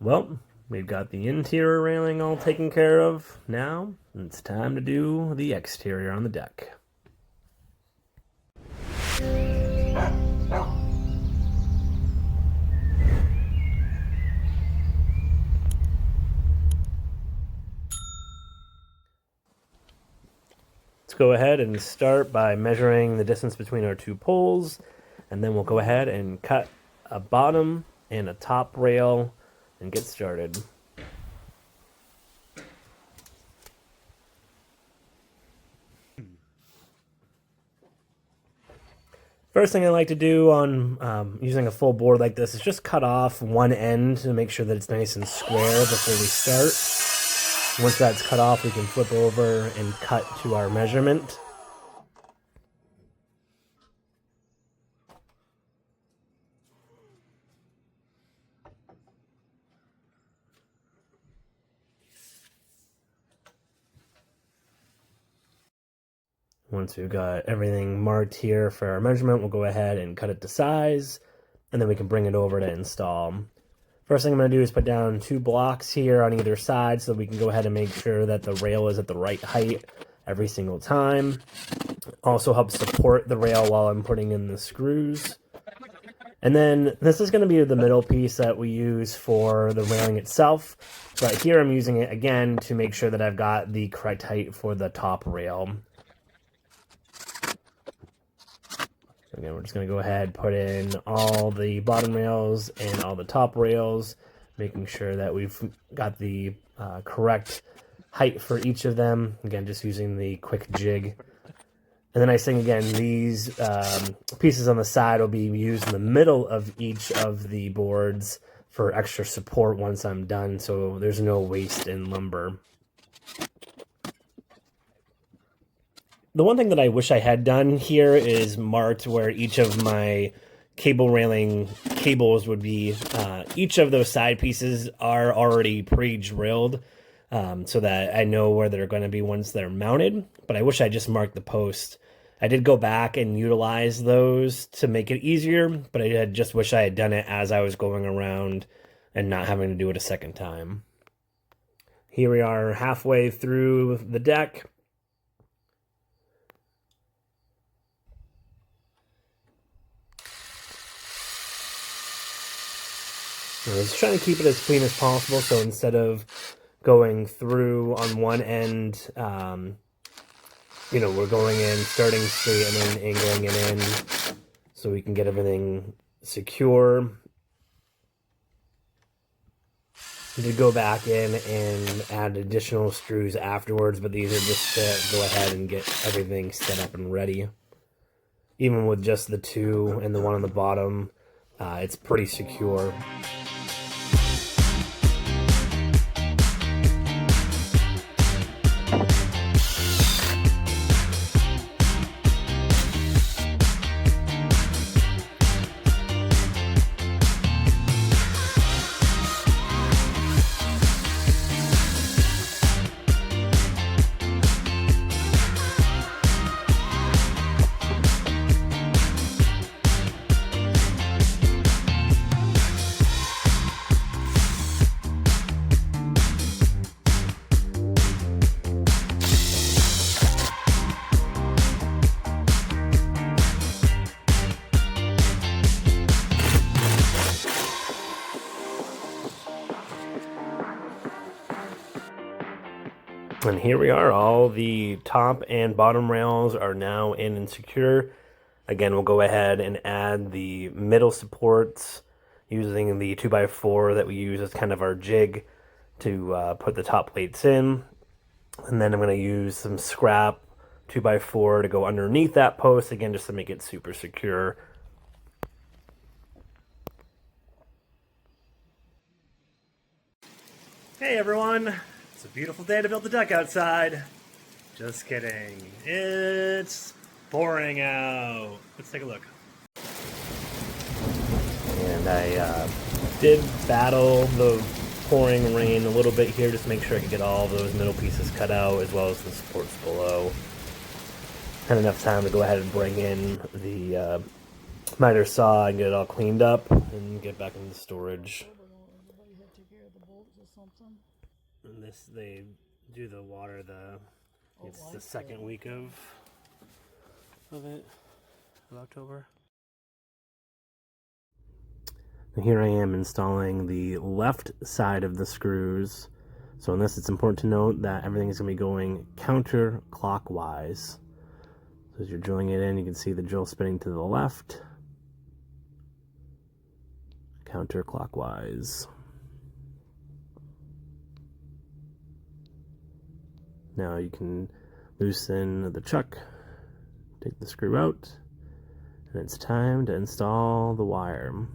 Well, we've got the interior railing all taken care of now. It's time to do the exterior on the deck. Let's go ahead and start by measuring the distance between our two poles, and then we'll go ahead and cut a bottom and a top rail and get started. First thing I like to do on using a full board like this is just cut off one end to make sure that it's nice and square before we start. Once that's cut off, we can flip over and cut to our measurement. Once we've got everything marked here for our measurement, we'll go ahead and cut it to size, and then we can bring it over to install. First thing I'm going to do is put down 2 blocks here on either side so we can go ahead and make sure that the rail is at the right height every single time. Also helps support the rail while I'm putting in the screws. And then this is going to be the middle piece that we use for the railing itself, but here I'm using it again to make sure that I've got the correct height for the top rail. Again, we're just going to go ahead, put in all the bottom rails and all the top rails, making sure that we've got the correct height for each of them. Again, just using the quick jig. And the nice thing, again, these pieces on the side will be used in the middle of each of the boards for extra support once I'm done, so there's no waste in lumber. The one thing that I wish I had done here is marked where each of my cable railing cables would be. Each of those side pieces are already pre-drilled so that I know where they're going to be once they're mounted, but I wish I just marked the post. I did go back and utilize those to make it easier, but I just wish I had done it as I was going around and not having to do it a second time. Here we are halfway through the deck. I was trying to keep it as clean as possible, so instead of going through on one end, we're going in, starting straight, and then angling it in so we can get everything secure. We did go back in and add additional screws afterwards, but these are just to go ahead and get everything set up and ready. Even with just the 2 and the one on the bottom, it's pretty secure. And here we are, all the top and bottom rails are now in and secure. Again, we'll go ahead and add the middle supports using the 2x4 that we use as kind of our jig to put the top plates in. And then I'm going to use some scrap 2x4 to go underneath that post, again, just to make it super secure. Hey everyone! It's a beautiful day to build the deck outside. Just kidding. It's pouring out. Let's take a look. And I did battle the pouring rain a little bit here just to make sure I could get all those middle pieces cut out as well as the supports below. Had enough time to go ahead and bring in the miter saw and get it all cleaned up and get back into storage. take care of the bolts or something. And this, they do the water, it's the second week of October. And here I am installing the left side of the screws. So in this, it's important to note that everything is going to be going counterclockwise. So as you're drilling it in, you can see the drill spinning to the left, counterclockwise. Now you can loosen the chuck, take the screw out, and it's time to install the wire.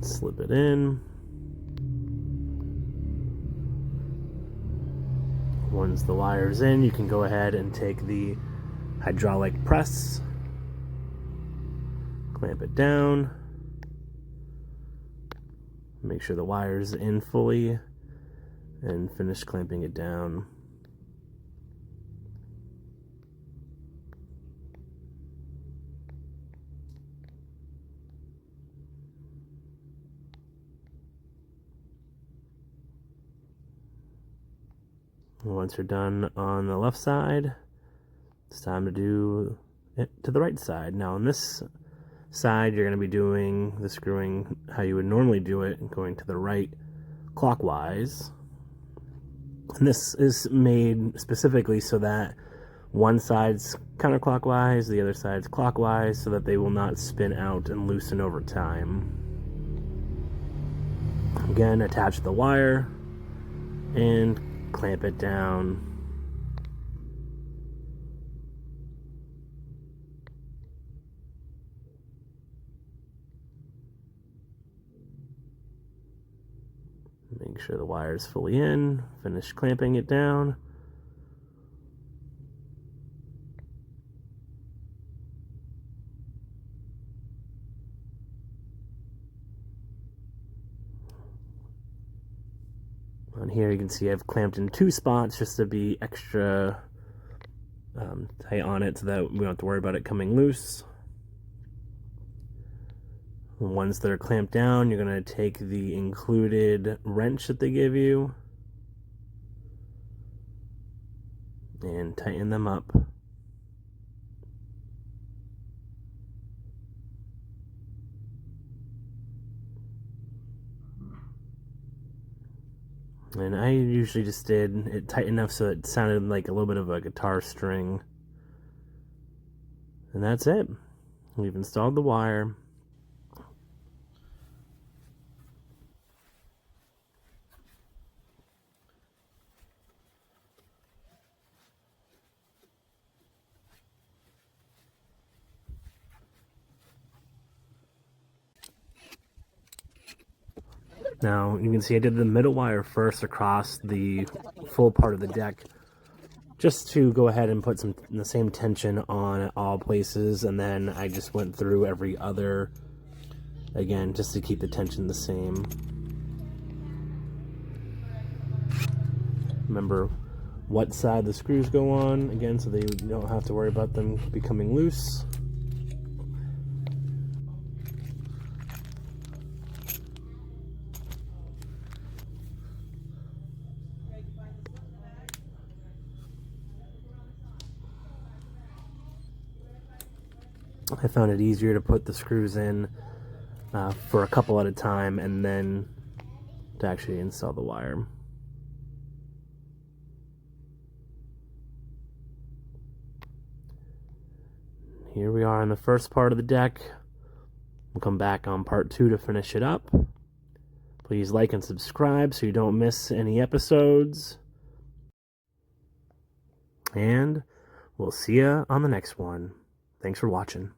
Slip it in. Once the wire's in, you can go ahead and take the hydraulic press, clamp it down, make sure the wire's in fully, and finish clamping it down. Once you're done on the left side, it's time to do it to the right side. Now on this side, you're going to be doing the screwing how you would normally do it, going to the right clockwise. And this is made specifically so that one side's counterclockwise, the other side's clockwise, so that they will not spin out and loosen over time. Again, attach the wire and clamp it down. Make sure the wire is fully in, finish clamping it down. On here you can see I've clamped in 2 spots just to be extra tight on it so that we don't have to worry about it coming loose. Once they're clamped down, you're going to take the included wrench that they give you and tighten them up. And I usually just did it tight enough so it sounded like a little bit of a guitar string. And that's it. We've installed the wire. Now, you can see I did the middle wire first across the full part of the deck, just to go ahead and put the same tension on all places, and then I just went through every other, again, just to keep the tension the same. Remember what side the screws go on, again, so that you don't have to worry about them becoming loose. I found it easier to put the screws in for a couple at a time and then to actually install the wire. Here we are on the first part of the deck. We'll come back on part 2 to finish it up. Please like and subscribe so you don't miss any episodes. And we'll see ya on the next one. Thanks for watching.